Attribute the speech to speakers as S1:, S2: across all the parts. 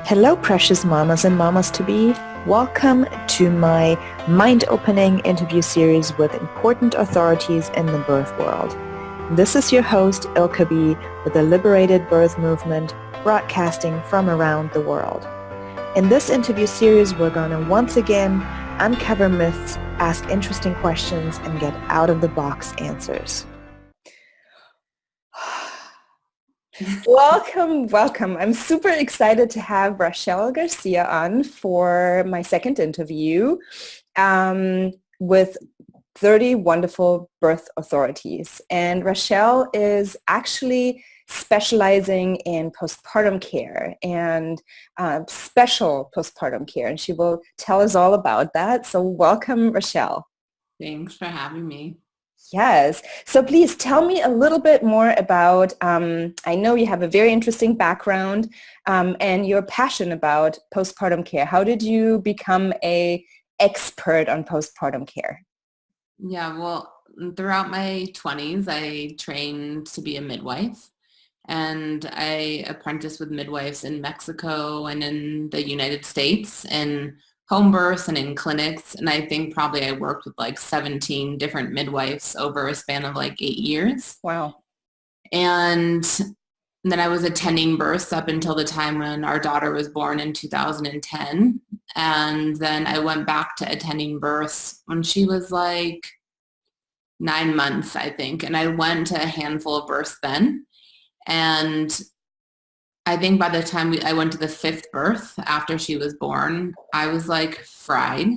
S1: Hello, precious mamas and mamas-to-be. Welcome to my mind-opening interview series with important authorities in the birth world. This is your host, Ilka Bee, with the Liberated Birth movement, broadcasting from around the world. In this interview series, we're going to once again uncover myths, ask interesting questions, and get out-of-the-box answers. Welcome. I'm super excited to have Rachelle Garcia on for my second interview with 30 wonderful birth authorities. And Rachelle is actually specializing in postpartum care and special postpartum care. And she will tell us all about that. So welcome, Rachelle.
S2: Thanks for having me.
S1: Yes. So please tell me a little bit more about, I know you have a very interesting background and you're passionate about postpartum care. How did you become an expert on postpartum care?
S2: Yeah, well, throughout my 20s, I trained to be a midwife, and I apprenticed with midwives in Mexico and in the United States and home births and in clinics. And I think probably I worked with like 17 different midwives over a span of like 8 years.
S1: Wow.
S2: And then I was attending births up until the time when our daughter was born in 2010. And then I went back to attending births when she was like 9 months, I think. And I went to a handful of births then. And I think by the time I went to the 5th birth after she was born, I was like fried,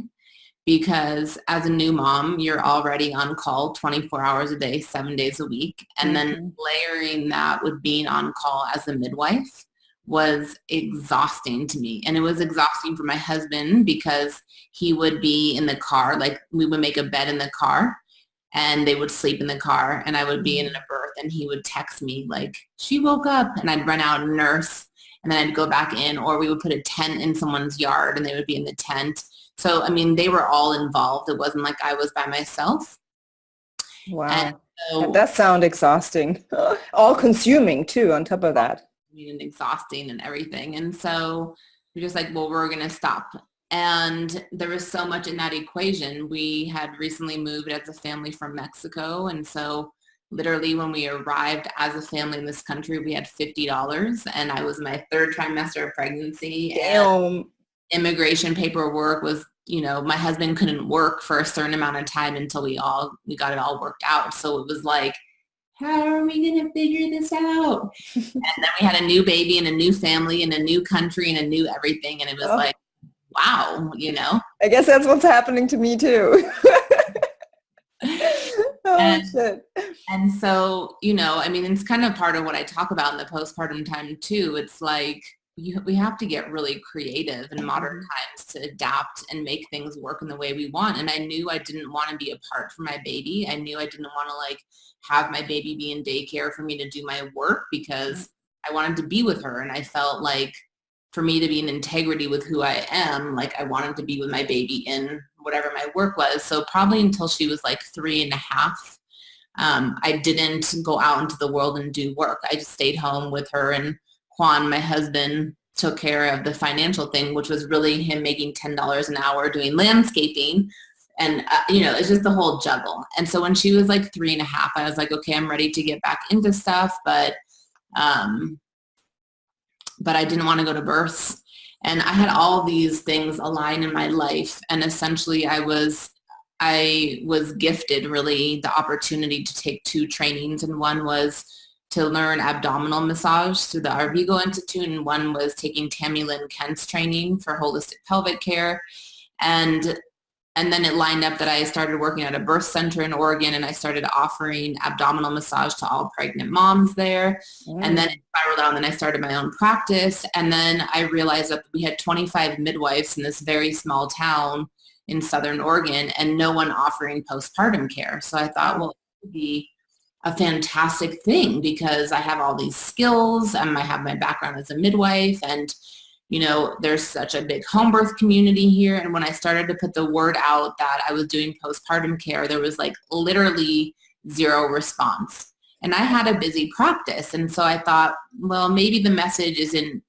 S2: because as a new mom, you're already on call 24 hours a day, 7 days a week. And then layering that with being on call as a midwife was exhausting to me. And it was exhausting for my husband because he would be in the car, like we would make a bed in the car and they would sleep in the car, and I would be in a birth and he would text me like, she woke up, and I'd run out and nurse, and then I'd go back in, or we would put a tent in someone's yard and they would be in the tent. So, I mean, they were all involved. It wasn't like I was by myself.
S1: Wow. So, that sounds exhausting. All consuming too, on top of that.
S2: I mean, and exhausting and everything. And so we're just like, well, we're going to stop. And there was so much in that equation. We had recently moved as a family from Mexico. And so literally when we arrived as a family in this country, we had $50. And I was in my 3rd trimester of pregnancy.
S1: Damn.
S2: And immigration paperwork was, my husband couldn't work for a certain amount of time until we got it all worked out. So it was like, how are we going to figure this out? And then we had a new baby and a new family and a new country and a new everything. And it was like, wow,
S1: I guess that's what's happening to me too. Shit.
S2: And so, I mean, it's kind of part of what I talk about in the postpartum time too. It's like, we have to get really creative in modern times to adapt and make things work in the way we want. And I knew I didn't want to be apart from my baby. I knew I didn't want to like have my baby be in daycare for me to do my work, because I wanted to be with her. And I felt like for me to be in integrity with who I am, like I wanted to be with my baby in whatever my work was. So probably until she was like 3.5, I didn't go out into the world and do work. I just stayed home with her, and Juan, my husband, took care of the financial thing, which was really him making $10 an hour doing landscaping. And, it's just the whole juggle. And so when she was like 3.5, I was like, okay, I'm ready to get back into stuff. But I didn't want to go to births. And I had all these things align in my life. And essentially I was gifted really the opportunity to take 2 trainings. And one was to learn abdominal massage through the Arvigo Institute. And one was taking Tammy Lynn Kent's training for holistic pelvic care. And then it lined up that I started working at a birth center in Oregon, and I started offering abdominal massage to all pregnant moms there. And then it spiraled out, and then I started my own practice. And then I realized that we had 25 midwives in this very small town in Southern Oregon, and no one offering postpartum care. So I thought, well, it would be a fantastic thing, because I have all these skills, and I have my background as a midwife, and there's such a big home birth community here. And when I started to put the word out that I was doing postpartum care, there was like literally 0 response. And I had a busy practice. And so I thought, well, maybe the message isn't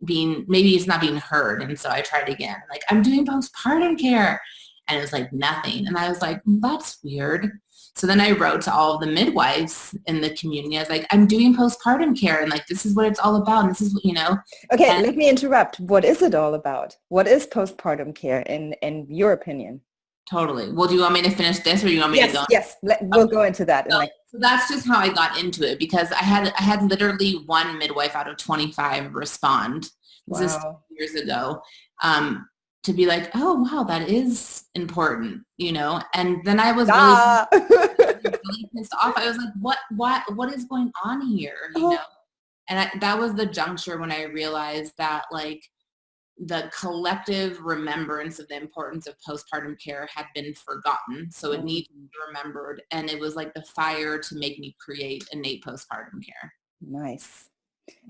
S2: maybe it's not being heard. And so I tried again, like, I'm doing postpartum care. And it was like nothing. And I was like, that's weird. So then I wrote to all of the midwives in the community. I was like, I'm doing postpartum care, and like, this is what it's all about. And this is what,
S1: Okay,
S2: and
S1: let me interrupt. What is it all about? What is postpartum care in your opinion?
S2: totally. Well, do you want me to finish this, or do you want me to go?
S1: Yes, we'll go into that.
S2: So that's just how I got into it, because I had literally one midwife out of 25 respond. This is 2 years ago. To be like, oh, wow, that is important, And then I was really pissed off. I was like, what is going on here, And that was the juncture when I realized that, like, the collective remembrance of the importance of postpartum care had been forgotten. So it needed to be remembered. And it was like the fire to make me create INNATE Postpartum Care.
S1: Nice.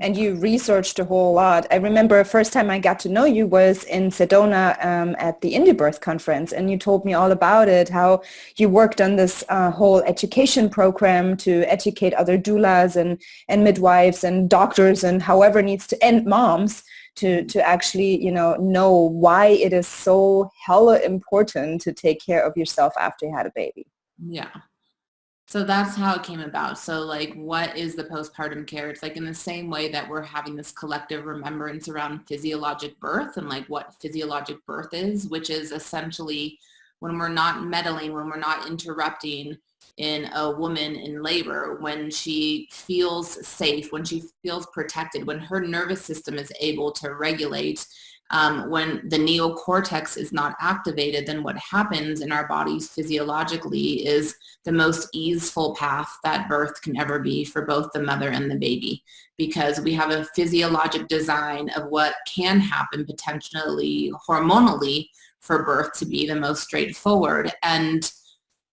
S1: And you researched a whole lot. I remember the first time I got to know you was in Sedona at the INNATE Birth conference, and you told me all about it, how you worked on this whole education program to educate other doulas and midwives and doctors and however needs to, and moms to actually, know why it is so hella important to take care of yourself after you had a baby.
S2: Yeah. So that's how it came about. So, like, what is the postpartum care? It's like in the same way that we're having this collective remembrance around physiologic birth and like what physiologic birth is, which is essentially when we're not meddling, when we're not interrupting in a woman in labor, when she feels safe, when she feels protected, when her nervous system is able to regulate, when the neocortex is not activated, then what happens in our bodies physiologically is the most easeful path that birth can ever be for both the mother and the baby, because we have a physiologic design of what can happen potentially hormonally for birth to be the most straightforward. And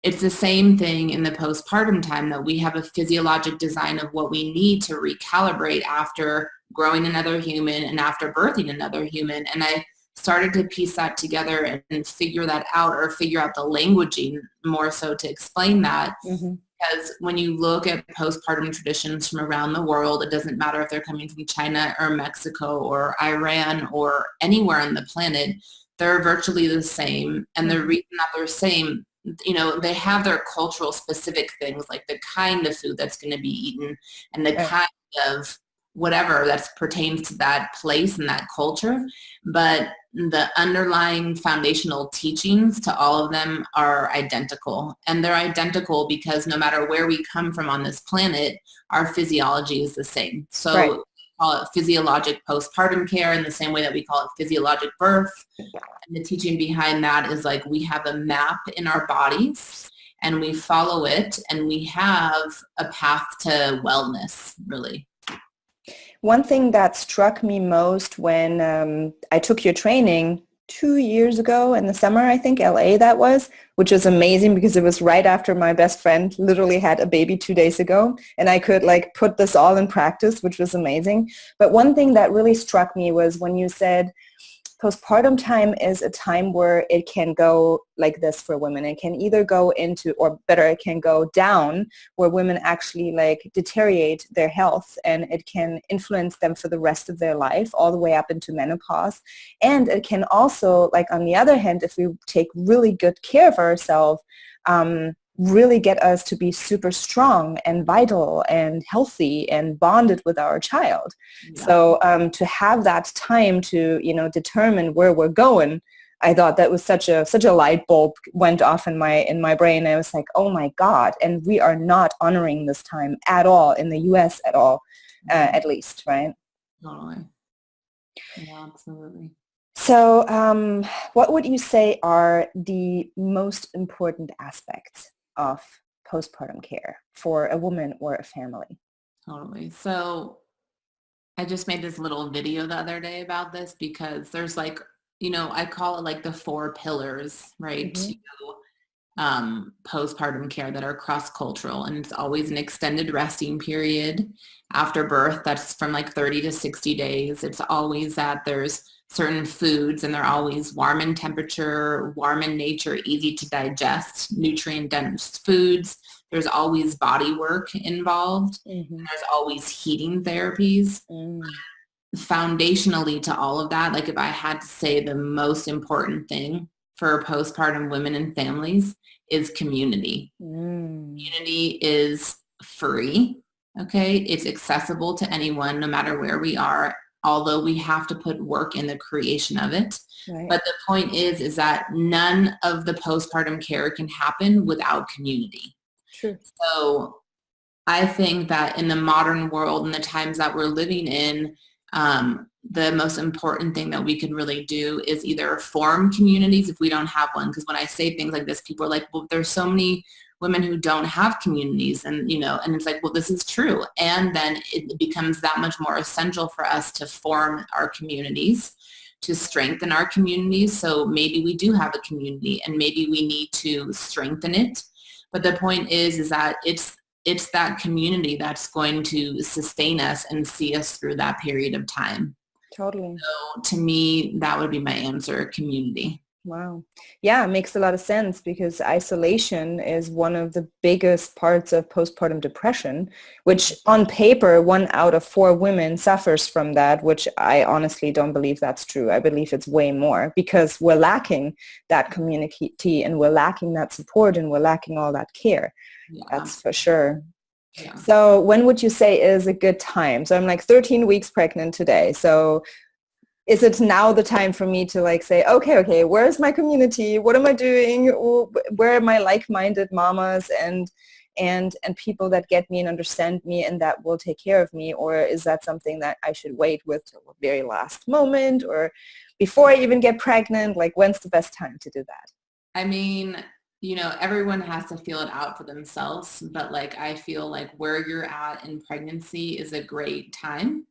S2: it's the same thing in the postpartum time, that we have a physiologic design of what we need to recalibrate after growing another human and after birthing another human. And I started to piece that together and figure that out, or figure out the languaging more so to explain that. Mm-hmm. Because when you look at postpartum traditions from around the world, it doesn't matter if they're coming from China or Mexico or Iran or anywhere on the planet, they're virtually the same. And the reason that they're same, they have their cultural specific things, like the kind of food that's going to be eaten and the kind of whatever that pertains to that place and that culture. But the underlying foundational teachings to all of them are identical. And they're identical because no matter where we come from on this planet, our physiology is the same. So we call it physiologic postpartum care in the same way that we call it physiologic birth. And the teaching behind that is like, we have a map in our bodies and we follow it, and we have a path to wellness, really.
S1: One thing that struck me most when I took your training 2 years ago in the summer, I think, LA that was, which was amazing because it was right after my best friend literally had a baby 2 days ago, and I could like put this all in practice, which was amazing. But one thing that really struck me was when you said postpartum time is a time where it can go like this for women. It can either go into, or better, it can go down, where women actually like deteriorate their health, and it can influence them for the rest of their life, all the way up into menopause. And it can also, like, on the other hand, if we take really good care of ourselves, really get us to be super strong and vital and healthy and bonded with our child. Yeah. So to have that time to, determine where we're going, I thought that was such a light bulb went off in my brain. I was like, oh my God. And we are not honoring this time at all in the US at all, at least, right?
S2: Totally. Yeah, absolutely.
S1: So what would you say are the most important aspects of postpartum care for a woman or a family?
S2: Totally. So I just made this little video the other day about this, because there's like, I call it like the 4 pillars, right? Mm-hmm. To postpartum care that are cross-cultural, and it's always an extended resting period after birth. That's from like 30 to 60 days. It's always that there's certain foods, and they're always warm in temperature, warm in nature, easy to digest, nutrient-dense foods. There's always body work involved. Mm-hmm. There's always heating therapies. Mm. foundationally to all of that, like if I had to say the most important thing for postpartum women and families is community. Community is free. Okay. It's accessible to anyone, no matter where we are, although we have to put work in the creation of it. Right. But the point is that none of the postpartum care can happen without community.
S1: True.
S2: So I think that in the modern world and the times that we're living in, the most important thing that we can really do is either form communities if we don't have one. Because when I say things like this, people are like, well, there's so many women who don't have communities, and and it's like, well, this is true. And then it becomes that much more essential for us to form our communities, to strengthen our communities. So maybe we do have a community and maybe we need to strengthen it. But the point is that it's that community that's going to sustain us and see us through that period of time.
S1: Totally.
S2: So to me, that would be my answer, community.
S1: Wow. Yeah, it makes a lot of sense, because isolation is one of the biggest parts of postpartum depression, which on paper, 1 out of 4 women suffers from that, which I honestly don't believe that's true. I believe it's way more, because we're lacking that community and we're lacking that support and we're lacking all that care. Yeah. That's for sure. Yeah. So when would you say is a good time? So I'm like 13 weeks pregnant today. So is it now the time for me to like say, okay, where's my community? What am I doing? Where are my like-minded mamas and people that get me and understand me and that will take care of me? Or is that something that I should wait with till the very last moment, or before I even get pregnant? Like, when's the best time to do that?
S2: I mean, everyone has to feel it out for themselves, but like, I feel like where you're at in pregnancy is a great time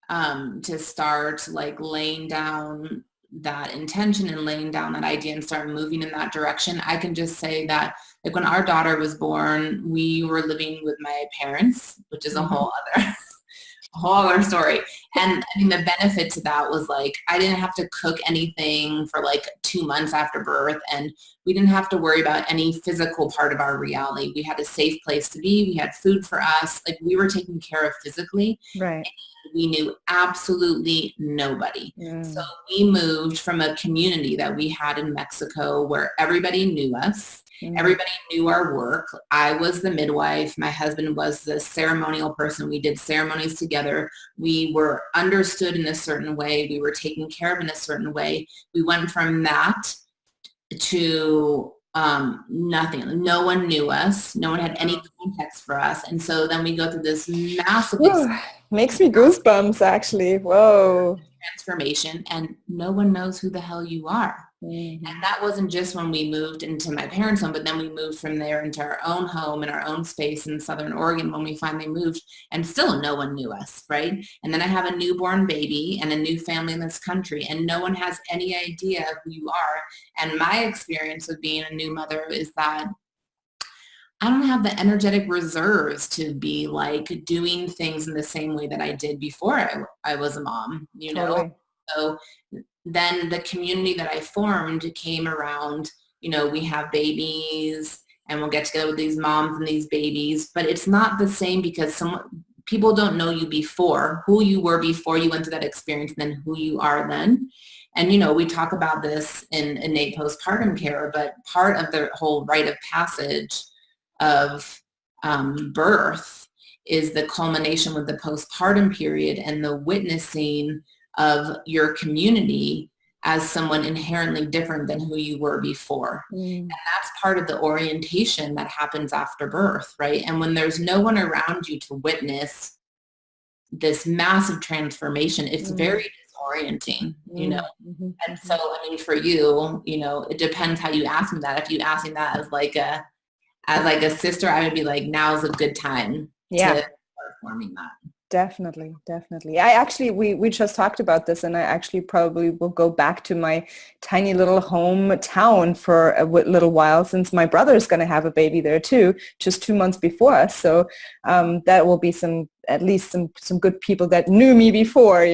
S2: to start like laying down that intention and laying down that idea and start moving in that direction. I can just say that like when our daughter was born, we were living with my parents, which is a whole other story. And I mean, the benefit to that was like, I didn't have to cook anything for like 2 months after birth. And we didn't have to worry about any physical part of our reality. We had a safe place to be. We had food for us. Like, we were taken care of physically.
S1: Right.
S2: And we knew absolutely nobody. So we moved from a community that we had in Mexico where everybody knew us. Everybody knew our work. I was the midwife. My husband was the ceremonial person. We did ceremonies together. We were understood in a certain way. We were taken care of in a certain way. We went from that to nothing. No one knew us. No one had any context for us. And so then we go through this massive
S1: makes me goosebumps, actually. Whoa.
S2: Transformation, and no one knows who the hell you are. And that wasn't just when we moved into my parents' home, but then we moved from there into our own home and our own space in Southern Oregon when we finally moved, and still no one knew us, right? And then I have a newborn baby and a new family in this country, and no one has any idea who you are. And my experience with being a new mother is that I don't have the energetic reserves to be like doing things in the same way that I did before I was a mom,
S1: Totally.
S2: So then the community that I formed came around, we have babies and we'll get together with these moms and these babies, but it's not the same because people don't know you before, who you were before you went through that experience, and then who you are then. And, we talk about this in innate postpartum care, but part of the whole rite of passage of birth is the culmination with the postpartum period and the witnessing of your community as someone inherently different than who you were before. And that's part of the orientation that happens after birth, right? And when there's no one around you to witness this massive transformation, it's very disorienting, And so, I mean, for you, it depends how you ask me that. If you ask me that as like a sister, I would be like, now's a good time to start forming that.
S1: Definitely. I actually, we just talked about this, and I actually probably will go back to my tiny little hometown for a little while, since my brother's going to have a baby there too, just 2 months before us. So that will be at least some good people that knew me before,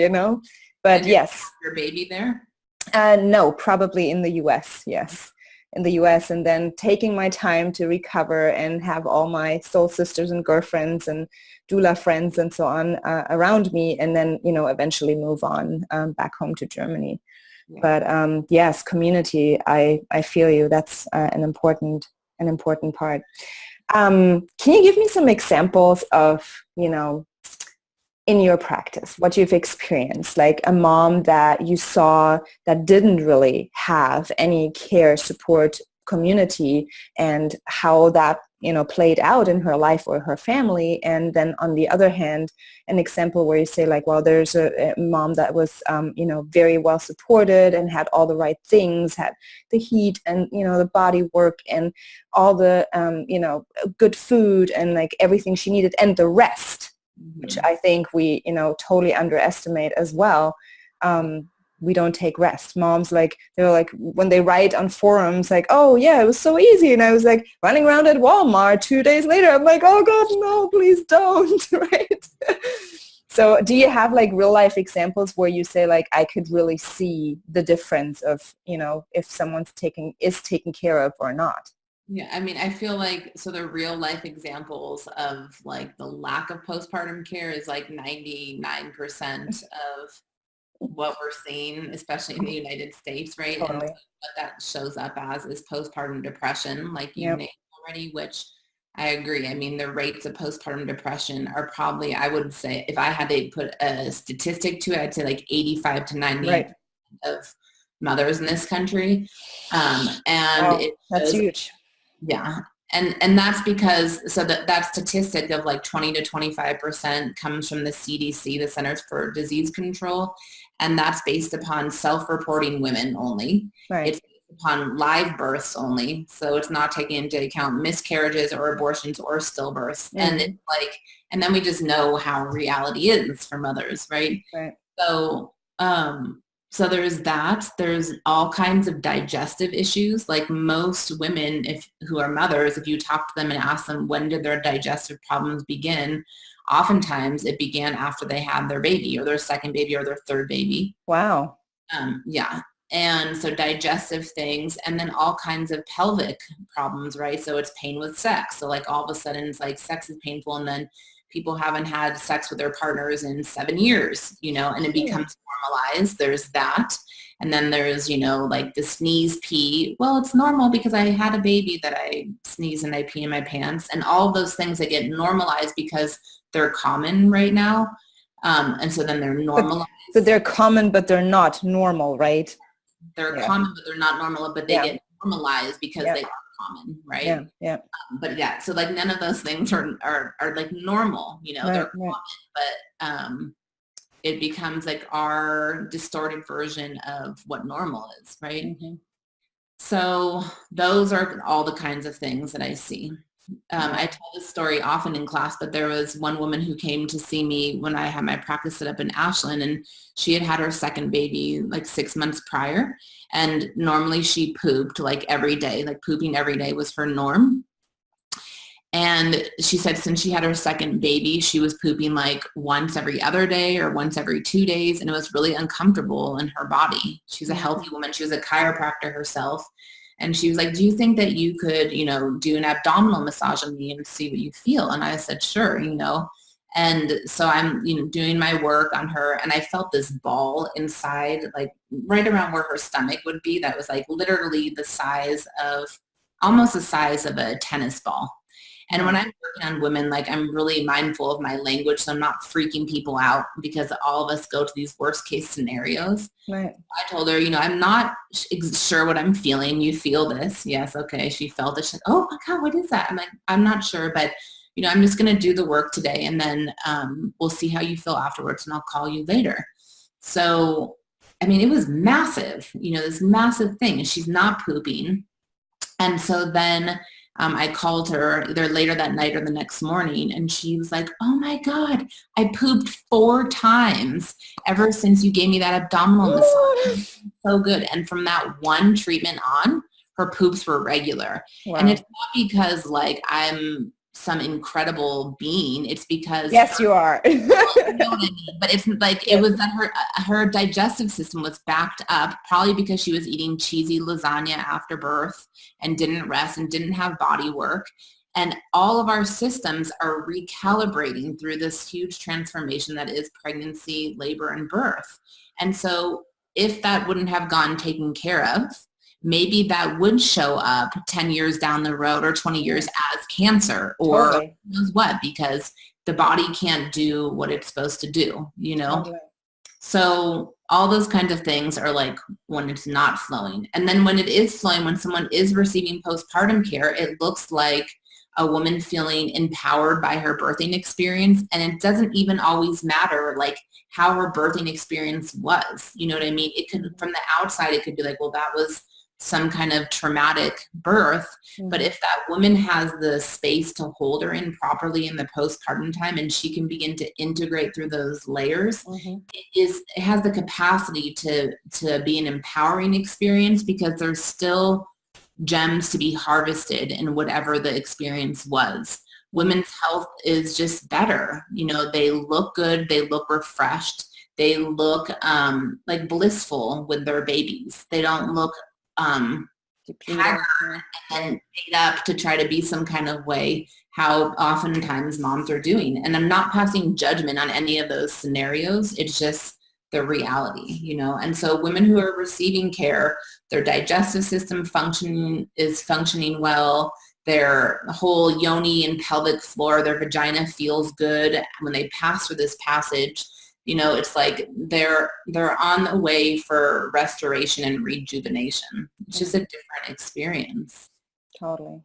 S1: But yes.
S2: Your baby there?
S1: No, probably in the US. Yes. in the US, and then taking my time to recover and have all my soul sisters and girlfriends and doula friends and so on around me, and then, eventually move on back home to Germany. Yeah. But yes, community, I feel you. That's an important part. Can you give me some examples of, in your practice, what you've experienced, like a mom that you saw that didn't really have any care, support, community, and how that, played out in her life or her family? And then on the other hand, an example where you say like, well, there's a mom that was, very well supported and had all the right things, had the heat and, the body work and all the, good food and like everything she needed, and the rest, which I think we, totally underestimate as well. We don't take rest. Moms, like, they're like, when they write on forums, like, oh yeah, it was so easy. And I was like running around at Walmart 2 days later. I'm like, oh God, no, please don't. Right. So do you have like real life examples where you say like, I could really see the difference of, if someone's is taken care of or not?
S2: Yeah, I mean, I feel like, so the real life examples of like the lack of postpartum care is like 99% of what we're seeing, especially in the United States, right?
S1: Totally.
S2: And what that shows up as is postpartum depression, like you named already, which I agree. I mean, the rates of postpartum depression are probably, I would say, if I had to put a statistic to it, I'd say like 85 to 90 of mothers in this country. And
S1: that's huge.
S2: Yeah. And that's because, so that statistic of like 20 to 25% comes from the CDC, the Centers for Disease Control. And that's based upon self-reporting women only.
S1: Right.
S2: It's based upon live births only. So it's not taking into account miscarriages or abortions or stillbirths. Mm-hmm. And it's like, and then we just know how reality is for mothers, right?
S1: Right.
S2: So there's that. There's all kinds of digestive issues. Like most women, who are mothers, if you talk to them and ask them when did their digestive problems begin, oftentimes it began after they had their baby or their second baby or their third baby.
S1: Wow.
S2: Yeah. And so digestive things, and then all kinds of pelvic problems, right? So it's pain with sex. So like all of a sudden it's like sex is painful, and then people haven't had sex with their partners in 7 years, and it becomes normalized. There's that. And then there's, like the sneeze pee. Well, it's normal because I had a baby that I sneeze and I pee in my pants, and all of those things that get normalized because they're common right now. And so then they're normalized.
S1: But they're common, but they're not normal, right?
S2: They're common, but they're not normal, but they get normalized because they are common, right?
S1: Yeah.
S2: But yeah, so like none of those things are like normal, they're common, but it becomes like our distorted version of what normal is, right? Mm-hmm. So those are all the kinds of things that I see. I tell this story often in class, but there was one woman who came to see me when I had my practice set up in Ashland, and she had her second baby like 6 months prior. And normally she pooped like every day, like pooping every day was her norm. And she said since she had her second baby, she was pooping like once every other day or once every 2 days. And it was really uncomfortable in her body. She's a healthy woman. She was a chiropractor herself. And she was like, do you think that you could, do an abdominal massage on me and see what you feel? And I said, sure, And so I'm, doing my work on her, and I felt this ball inside, like right around where her stomach would be. That was like literally almost the size of a tennis ball. And when I'm working on women, like I'm really mindful of my language, so I'm not freaking people out, because all of us go to these worst case scenarios.
S1: Right.
S2: I told her, I'm not sure what I'm feeling. You feel this? Yes. Okay. She felt it. She's like, oh my God, what is that? I'm like, I'm not sure, but I'm just going to do the work today, and then we'll see how you feel afterwards, and I'll call you later. So, I mean, it was massive, this massive thing, and she's not pooping. And so then I called her either later that night or the next morning, and she was like, oh my God, I pooped 4 times ever since you gave me that abdominal massage. So good. And from that one treatment on, her poops were regular. Wow. And it's not because like I'm some incredible being. It's because
S1: yes, you are.
S2: you know what I mean? But it's like, it was that her digestive system was backed up, probably because she was eating cheesy lasagna after birth and didn't rest and didn't have body work. And all of our systems are recalibrating through this huge transformation that is pregnancy, labor, and birth. And so if that wouldn't have gotten taken care of, maybe that would show up 10 years down the road or 20 years as cancer or
S1: Totally.
S2: who knows what, because the body can't do what it's supposed to do, you know?
S1: Totally.
S2: So all those kinds of things are like when it's not flowing. And then when it is flowing, when someone is receiving postpartum care, it looks like a woman feeling empowered by her birthing experience. And it doesn't even always matter like how her birthing experience was. You know what I mean? It could, from the outside, it could be like, well, that was some kind of traumatic birth. Mm-hmm. But if that woman has the space to hold her in properly in the postpartum time, and she can begin to integrate through those layers, mm-hmm. it has the capacity to be an empowering experience, because there's still gems to be harvested in whatever the experience was. Women's health is just better. You know, they look good. They look refreshed. They look like blissful with their babies. They don't look haggard and made up to try to be some kind of way, how oftentimes moms are doing. And I'm not passing judgment on any of those scenarios. It's just the reality, you know. And so women who are receiving care, their digestive system is functioning well, their whole yoni and pelvic floor, their vagina feels good when they pass through this passage. You know, it's like they're on the way for restoration and rejuvenation. It's just a different experience.
S1: Totally.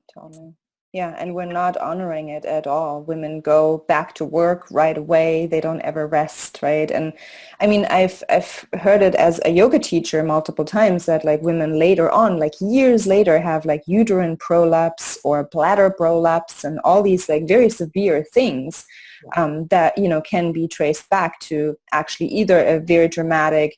S1: Yeah, and we're not honoring it at all. Women go back to work right away. They don't ever rest, right? And I mean, I've heard it as a yoga teacher multiple times that like women later on, like years later, have like uterine prolapse or bladder prolapse and all these like very severe things that, you know, can be traced back to actually either a very dramatic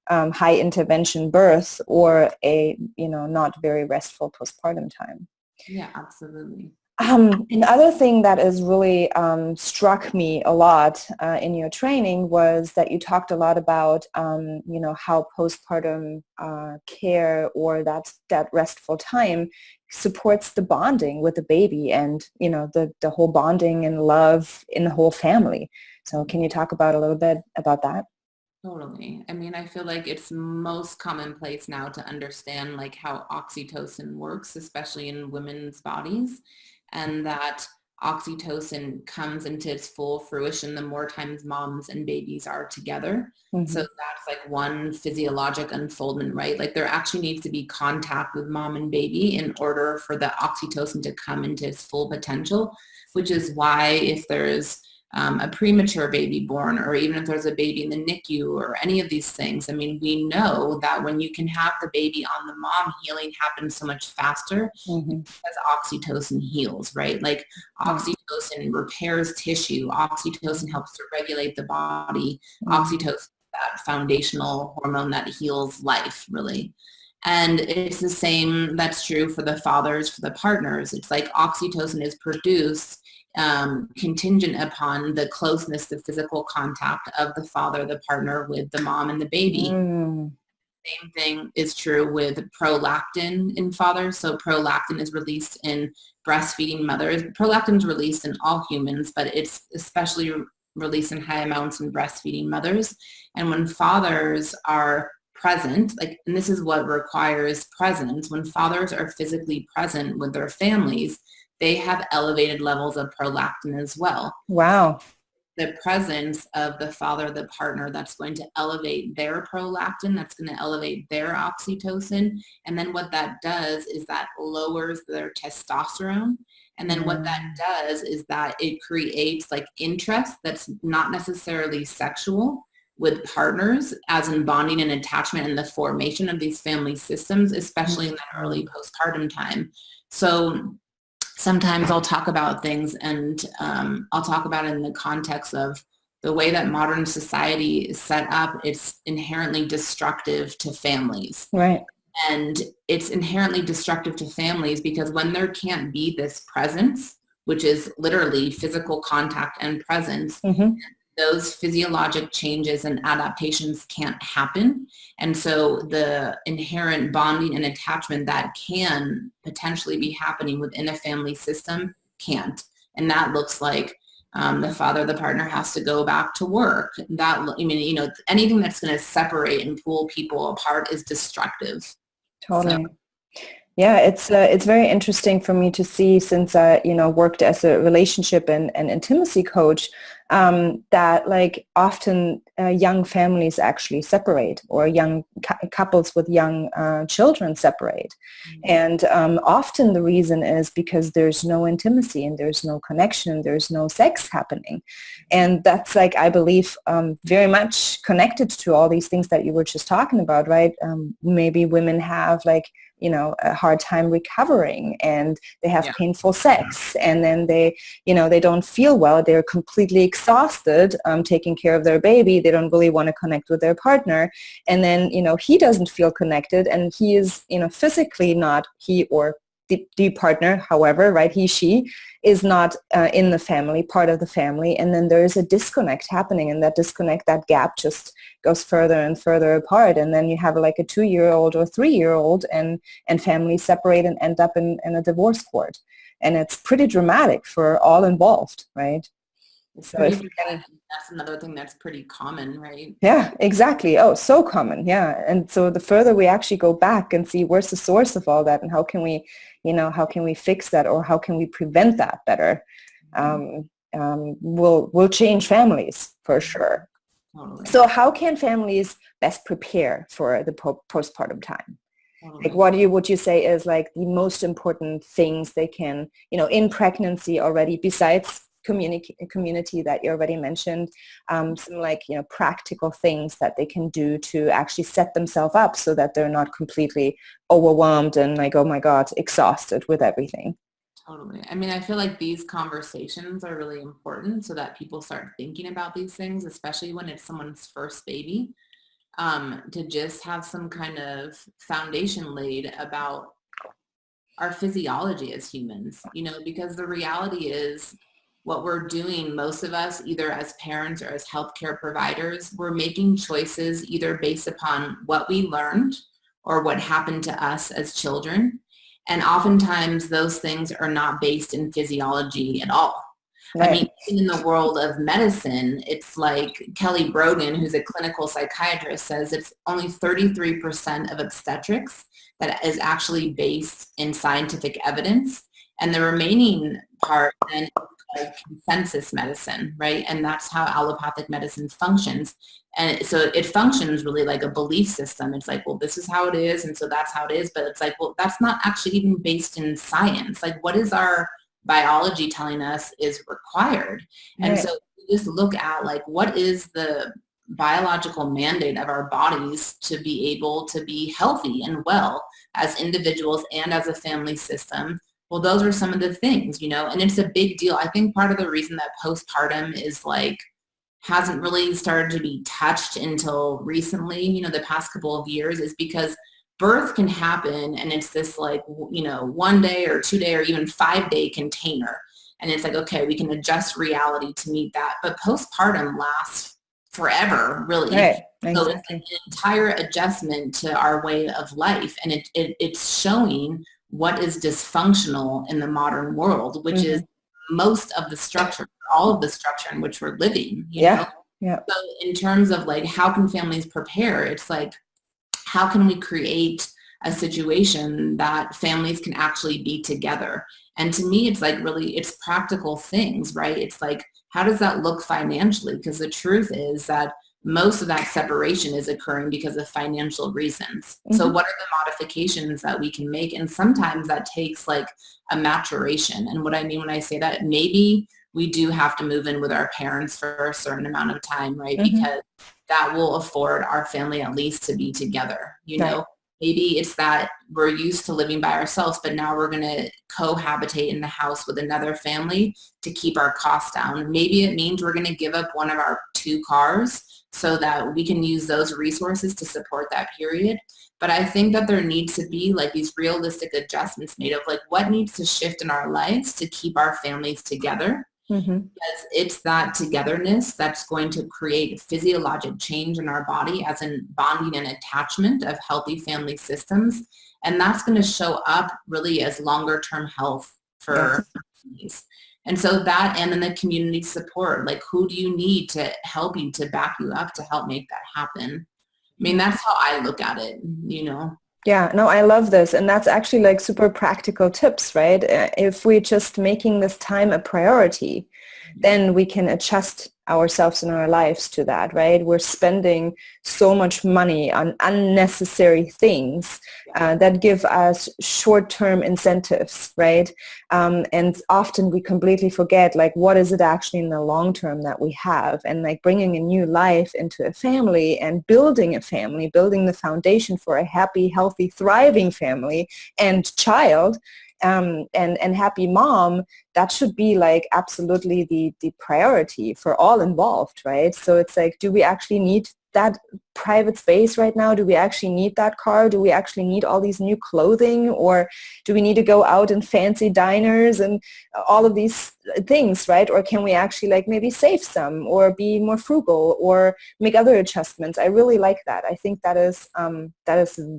S1: high intervention birth or a, you know, not very restful postpartum time.
S2: Yeah, absolutely.
S1: Another thing that is really struck me a lot in your training was that you talked a lot about, you know, how postpartum care or that restful time supports the bonding with the baby and, you know, the whole bonding and love in the whole family. So can you talk about a little bit about that?
S2: Totally. I mean, I feel like it's most commonplace now to understand like how oxytocin works, especially in women's bodies, and that oxytocin comes into its full fruition the more times moms and babies are together. Mm-hmm. So that's like one physiologic unfoldment, right? Like there actually needs to be contact with mom and baby in order for the oxytocin to come into its full potential, which is why if there's a premature baby born, or even if there's a baby in the NICU or any of these things, I mean, we know that when you can have the baby on the mom, healing happens so much faster because oxytocin heals, right? Like oxytocin repairs tissue. Oxytocin helps to regulate the body. Oxytocin is that foundational hormone that heals life, really. And it's the same, that's true for the fathers, for the partners. It's like oxytocin is produced contingent upon the closeness, the physical contact of the father, the partner with the mom and the baby. Same thing is true with prolactin in fathers. So prolactin is released in breastfeeding mothers. Prolactin is released in all humans, but it's especially released in high amounts in breastfeeding mothers. And when fathers are present, like, and this is what requires presence, when fathers are physically present with their families, they have elevated levels of prolactin as well.
S1: Wow.
S2: The presence of the father, the partner, that's going to elevate their prolactin, that's going to elevate their oxytocin. And then what that does is that lowers their testosterone. And then what that does is that it creates like interest that's not necessarily sexual with partners, as in bonding and attachment and the formation of these family systems, especially in that early postpartum time. So sometimes I'll talk about things and I'll talk about it in the context of the way that modern society is set up. It's inherently destructive to families.
S1: Right.
S2: And it's inherently destructive to families because when there can't be this presence which is literally physical contact and presence.
S1: Mm-hmm.
S2: Those physiologic changes and adaptations can't happen. And so the inherent bonding and attachment that can potentially be happening within a family system can't. And that looks like the father, the partner has to go back to work. That, I mean, you know, anything that's going to separate and pull people apart is destructive.
S1: Totally. Yeah, it's very interesting for me to see, since I, you know, worked as a relationship and intimacy coach, that like often young families actually separate, or young couples with young children separate. And often the reason is because there's no intimacy and there's no connection, there's no sex happening. And that's like, I believe, very much connected to all these things that you were just talking about, right? Maybe women have like, you know, a hard time recovering, and they have painful sex, and then they, you know, they don't feel well. They're completely exhausted taking care of their baby. They don't really want to connect with their partner. And then, you know, he doesn't feel connected, and he is, you know, physically not, he or the partner, however, right, he, she is not in the family, part of the family. And then there is a disconnect happening, and that disconnect, that gap just goes further and further apart. And then you have like a 2-year-old or 3-year-old, and families separate and end up in a divorce court. And it's pretty dramatic for all involved, right?
S2: So that's another thing that's pretty common, right?
S1: Yeah, exactly. Oh, so common. Yeah. And so the further we actually go back and see where's the source of all that, and how can we, you know, how can we fix that, or how can we prevent that better, will change families for sure. Totally. So how can families best prepare for the postpartum time? Like, what would you say is like the most important things they can, you know, in pregnancy already, besides community that you already mentioned, some like, you know, practical things that they can do to actually set themselves up so that they're not completely overwhelmed and like, oh my God, exhausted with everything?
S2: Totally. I mean, I feel like these conversations are really important so that people start thinking about these things, especially when it's someone's first baby, to just have some kind of foundation laid about our physiology as humans, you know, because the reality is what we're doing, most of us, either as parents or as healthcare providers, we're making choices either based upon what we learned or what happened to us as children. And oftentimes those things are not based in physiology at all. Right. I mean, in the world of medicine, it's like Kelly Brogan, who's a clinical psychiatrist, says it's only 33% of obstetrics that is actually based in scientific evidence. And the remaining part then is consensus medicine, right? And that's how allopathic medicine functions. And so it functions really like a belief system. It's like, well, this is how it is, and so that's how it is. But it's like, well, that's not actually even based in science. Like, what is our biology telling us is required? Right. And so we just look at like, what is the biological mandate of our bodies to be able to be healthy and well as individuals and as a family system? Well, those are some of the things, you know, and it's a big deal. I think part of the reason that postpartum is like, hasn't really started to be touched until recently, you know, the past couple of years, is because birth can happen and it's this like, you know, 1 day or 2 day or even 5 day container. And it's like, okay, we can adjust reality to meet that. But postpartum lasts forever, really. Right. Exactly. So it's an entire adjustment to our way of life. And it's showing what is dysfunctional in the modern world, which is most of the structure, all of the structure in which we're living. You know? Yeah. So in terms of like, how can families prepare? It's like, how can we create a situation that families can actually be together? And to me, it's like really, it's practical things, right? It's like, how does that look financially? Because the truth is that most of that separation is occurring because of financial reasons. So what are the modifications that we can make? And sometimes that takes like a maturation. And what I mean when I say that, maybe we do have to move in with our parents for a certain amount of time, right? Because that will afford our family at least to be together, you know? Maybe it's that we're used to living by ourselves, but now we're going to cohabitate in the house with another family to keep our costs down. Maybe it means we're going to give up one of our 2 cars so that we can use those resources to support that period. But I think that there needs to be like these realistic adjustments made of like what needs to shift in our lives to keep our families together. Because it's that togetherness that's going to create physiologic change in our body as in bonding and attachment of healthy family systems. And that's going to show up really as longer term health for families. And so that, and then the community support, like who do you need to help you, to back you up, to help make that happen? I mean, that's how I look at it, you know?
S1: Yeah, no, I love this. And that's actually like super practical tips, right? If we're just making this time a priority, then we can adjust ourselves in our lives to that, right? We're spending so much money on unnecessary things that give us short-term incentives, right? And often we completely forget, like, what is it actually in the long term that we have? And like bringing a new life into a family and building a family, building the foundation for a happy, healthy, thriving family and child, and happy mom, that should be like absolutely the priority for all involved, right? So it's like, do we actually need that private space right now? Do we actually need that car? Do we actually need all these new clothing? Or do we need to go out in fancy diners and all of these things, right? Or can we actually like maybe save some or be more frugal or make other adjustments? I really like that. I think that is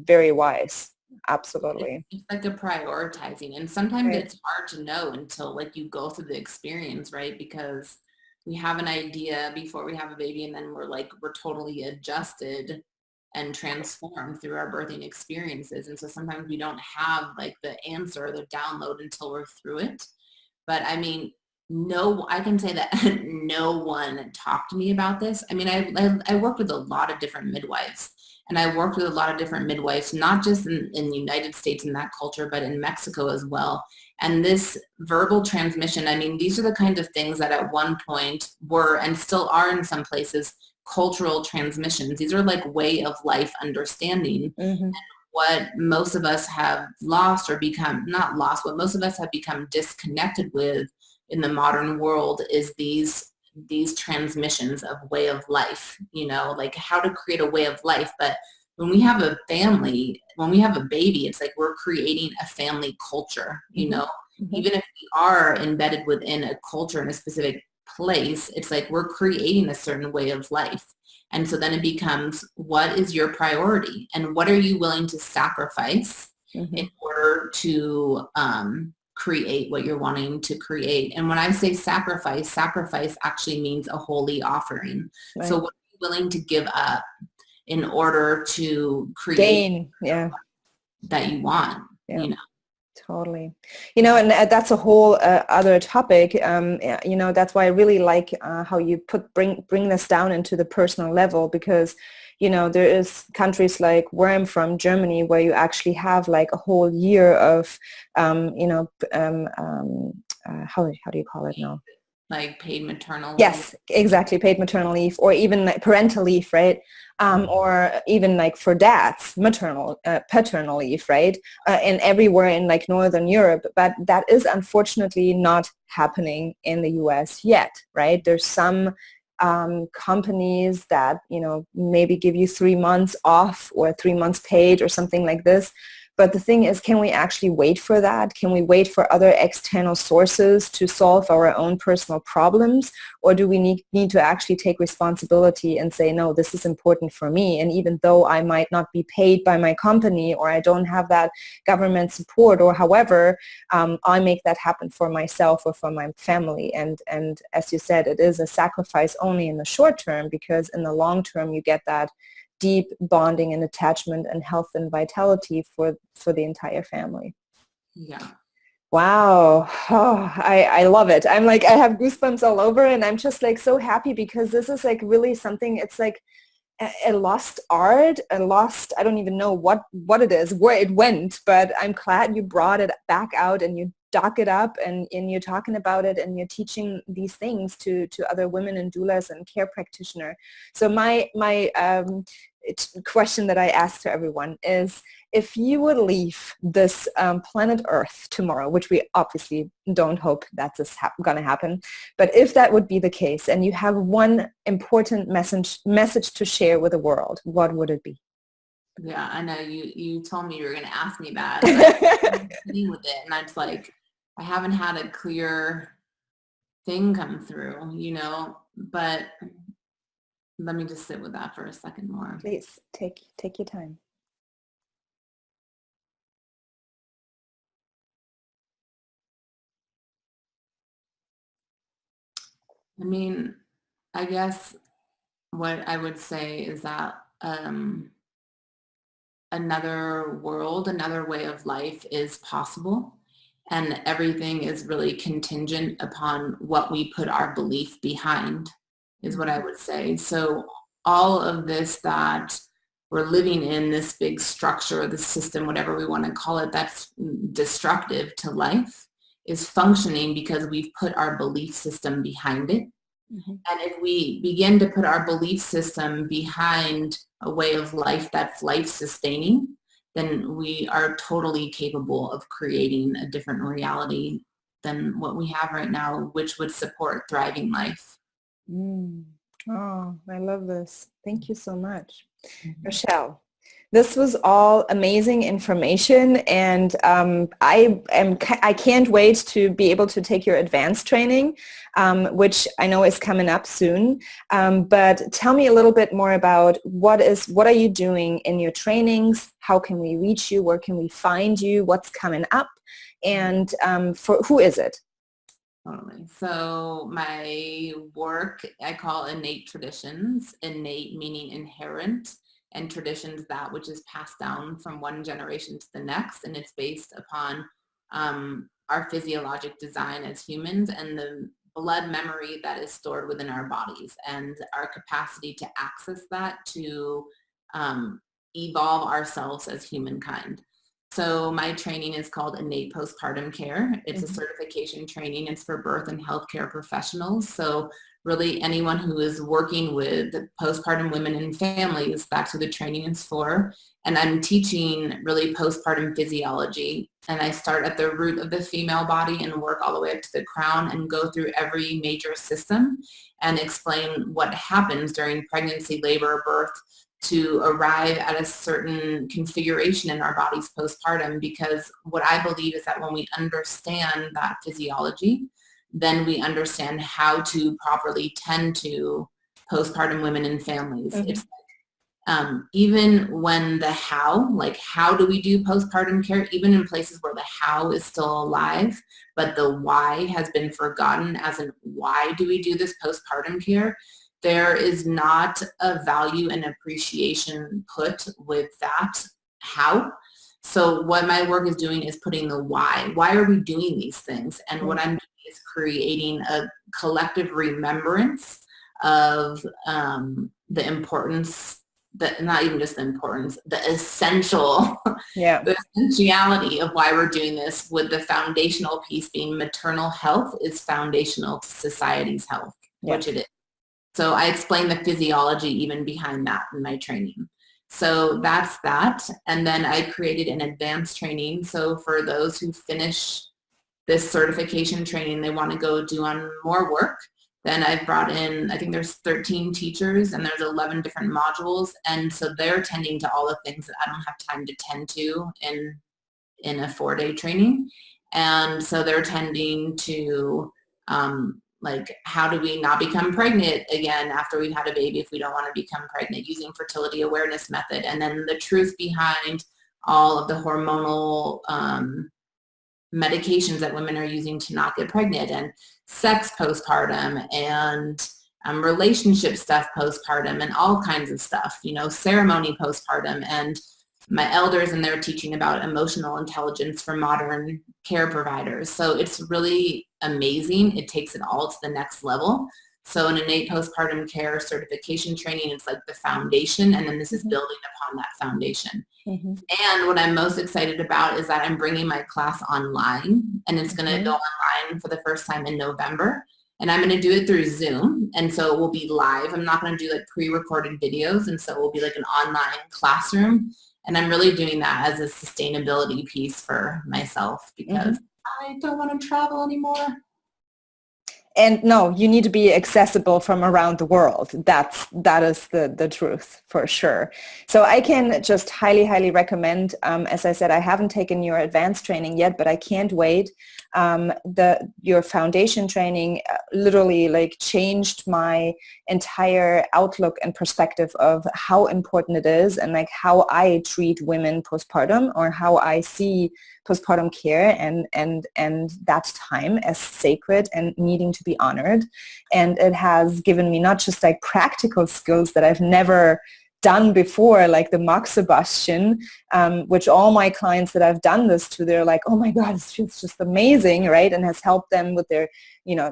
S1: very wise. Absolutely.
S2: It's like a prioritizing, and sometimes it's hard to know until like you go through the experience, right? Because we have an idea before we have a baby, and then we're totally adjusted and transformed through our birthing experiences. And so sometimes we don't have like the answer, the download until we're through it. But I mean, I can say that no one talked to me about this. I mean, I worked with a lot of different midwives. And I worked with a lot of different midwives, not just in the United States in that culture, but in Mexico as well. And this verbal transmission, I mean, these are the kinds of things that at one point were and still are in some places cultural transmissions. These are like way of life understanding. And what most of us have lost or become, not lost, what most of us have become disconnected with in the modern world is these transmissions of way of life, you know, like how to create a way of life. But when we have a family, when we have a baby, it's like we're creating a family culture, you know, even if we are embedded within a culture in a specific place, it's like we're creating a certain way of life. And so then it becomes, what is your priority and what are you willing to sacrifice in order to create what you're wanting to create? And when I say sacrifice actually means a holy offering. Right. So what are you willing to give up in order to create that you want, you know?
S1: Totally. You know, and that's a whole other topic. You know, that's why I really like how you bring this down into the personal level, because you know, there is countries like where I'm from, Germany, where you actually have like a whole year of, you know, how do you call it now?
S2: Like paid maternal leave.
S1: Yes, exactly. Paid maternal leave, or even like parental leave, right? Or even like for dads, paternal leave, right? And everywhere in like Northern Europe. But that is unfortunately not happening in the US yet, right? There's some companies that, you know, maybe give you 3 months off or 3 months paid or something like this. But the thing is, can we actually wait for that? Can we wait for other external sources to solve our own personal problems? Or do we need to actually take responsibility and say, no, this is important for me. And even though I might not be paid by my company, or I don't have that government support, or however, I make that happen for myself or for my family. And as you said, it is a sacrifice only in the short term, because in the long term, you get that deep bonding and attachment and health and vitality for the entire family.
S2: Yeah.
S1: Wow. Oh, I love it. I'm like, I have goosebumps all over, and I'm just like so happy, because this is like really something, it's like a lost art, I don't even know what it is, where it went, but I'm glad you brought it back out and you dock it up and you're talking about it and you're teaching these things to other women and doulas and care practitioner. So my question that I ask to everyone is, if you would leave this planet Earth tomorrow, which we obviously don't hope that's going to happen, but if that would be the case and you have one important message to share with the world, what would it be?
S2: Yeah, I know you told me you were going to ask me that. I'm sitting with it, and it's like, I haven't had a clear thing come through, but let me just sit with that for a second more.
S1: Please take your time.
S2: I mean, I guess what I would say is that another world, another way of life is possible, and everything is really contingent upon what we put our belief behind, is what I would say. So all of this that we're living in, this big structure, this system, whatever we want to call it, that's destructive to life, is functioning because we've put our belief system behind it. Mm-hmm. And if we begin to put our belief system behind a way of life that's life-sustaining, then we are totally capable of creating a different reality than what we have right now, which would support thriving life.
S1: Oh, I love this. Thank you so much. Mm-hmm. Rochelle, this was all amazing information, and I can't wait to be able to take your advanced training, which I know is coming up soon. But tell me a little bit more about what are you doing in your trainings? How can we reach you? Where can we find you? What's coming up? And for who is it?
S2: Totally. So my work I call INNATE Traditions. Innate meaning inherent, and traditions that which is passed down from one generation to the next, and it's based upon our physiologic design as humans and the blood memory that is stored within our bodies and our capacity to access that to evolve ourselves as humankind. So my training is called INNATE Postpartum Care. It's a certification training. It's for birth and healthcare professionals. So really anyone who is working with postpartum women and families, that's who the training is for. And I'm teaching really postpartum physiology. And I start at the root of the female body and work all the way up to the crown and go through every major system and explain what happens during pregnancy, labor, birth, to arrive at a certain configuration in our bodies postpartum, because what I believe is that when we understand that physiology, then we understand how to properly tend to postpartum women and families. Mm-hmm. It's like, even when the how, like how do we do postpartum care, even in places where the how is still alive, but the why has been forgotten, as in why do we do this postpartum care, there is not a value and appreciation put with that how. So what my work is doing is putting the why. Why are we doing these things? And what I'm doing is creating a collective remembrance of the importance, not even just the importance, the essential, the essentiality of why we're doing this, with the foundational piece being maternal health is foundational to society's health, which it is. So I explain the physiology even behind that in my training. So that's that. And then I created an advanced training. So for those who finish this certification training, they want to go do on more work, then I've brought in, I think there's 13 teachers and there's 11 different modules. And so they're tending to all the things that I don't have time to tend to in a 4-day training. And so they're tending to like, how do we not become pregnant again after we've had a baby if we don't want to become pregnant, using fertility awareness method. And then the truth behind all of the hormonal medications that women are using to not get pregnant, and sex postpartum, and relationship stuff postpartum, and all kinds of stuff, ceremony postpartum. And my elders, and they're teaching about emotional intelligence for modern care providers. So it's really amazing. It takes it all to the next level. So an innate postpartum care certification training is like the foundation, and then this is building upon that foundation. And what I'm most excited about is that I'm bringing my class online, and it's going to go online for the first time in November. And I'm going to do it through Zoom, and so it will be live. I'm not going to do like pre-recorded videos, and so it will be like an online classroom. And I'm really doing that as a sustainability piece for myself because I don't want to travel anymore.
S1: And no, you need to be accessible from around the world. That is the truth for sure. So I can just highly, highly recommend, as I said, I haven't taken your advanced training yet, but I can't wait. Your foundation training literally like changed my entire outlook and perspective of how important it is and like how I treat women postpartum, or how I see postpartum care and that time as sacred and needing to be honored. And it has given me not just like practical skills that I've never done before, like the Maxebastien, which all my clients that I've done this to, they're like, oh my God, this feels just amazing, right? And has helped them with their,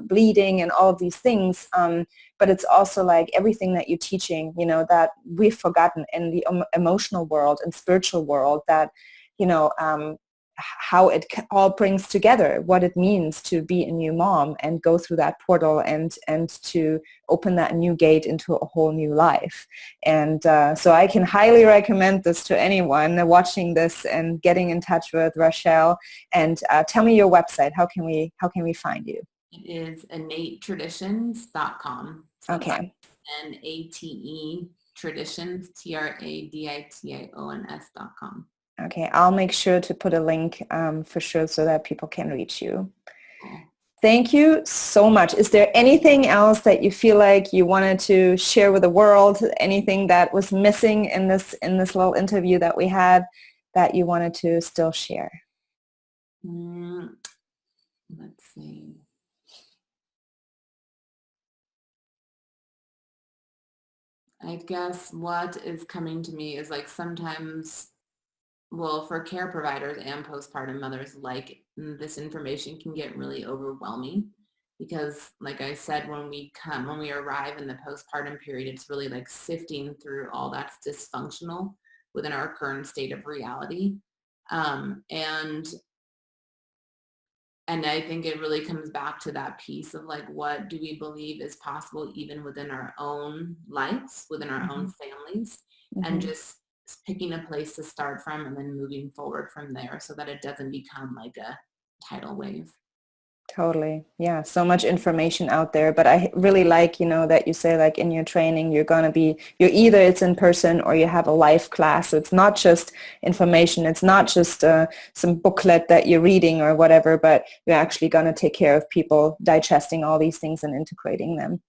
S1: bleeding and all of these things. But it's also like everything that you're teaching, that we've forgotten in the emotional world and spiritual world, that, how it all brings together, what it means to be a new mom and go through that portal and to open that new gate into a whole new life. And so I can highly recommend this to anyone watching this and getting in touch with Rochelle. And tell me your website. How can we find you?
S2: It is INNATETraditions.com. So
S1: okay.
S2: INNATE Traditions, TRADITIONS.com.
S1: Okay, I'll make sure to put a link for sure so that people can reach you. Thank you so much. Is there anything else that you feel like you wanted to share with the world? Anything that was missing in this little interview that we had that you wanted to still share?
S2: Let's see. I guess what is coming to me is like sometimes, well, for care providers and postpartum mothers, like this information can get really overwhelming because, like I said, when we arrive in the postpartum period, it's really like sifting through all that's dysfunctional within our current state of reality. And I think it really comes back to that piece of like, what do we believe is possible even within our own lives, within our own families, and just picking a place to start from and then moving forward from there so that it doesn't become like a tidal wave.
S1: Totally. Yeah. So much information out there, but I really like, that you say like in your training, you're either it's in person or you have a live class. So it's not just information. It's not just some booklet that you're reading or whatever, but you're actually going to take care of people digesting all these things and integrating them.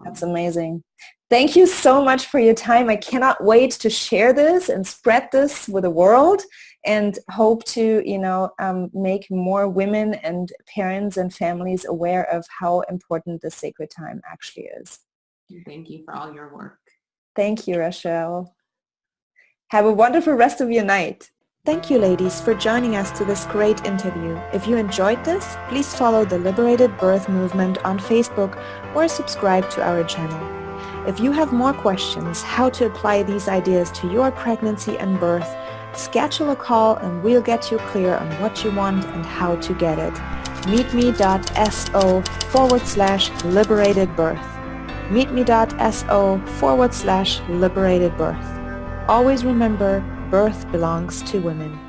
S1: That's amazing. Thank you so much for your time. I cannot wait to share this and spread this with the world, and hope to, make more women and parents and families aware of how important the sacred time actually is.
S2: Thank you for all your work.
S1: Thank you, Rochelle. Have a wonderful rest of your night. Thank you, ladies, for joining us to this great interview. If you enjoyed this, please follow the Liberated Birth Movement on Facebook or subscribe to our channel. If you have more questions how to apply these ideas to your pregnancy and birth, schedule a call and we'll get you clear on what you want and how to get it. meetme.so/liberatedbirth. meetme.so/liberatedbirth. Always remember, birth belongs to women.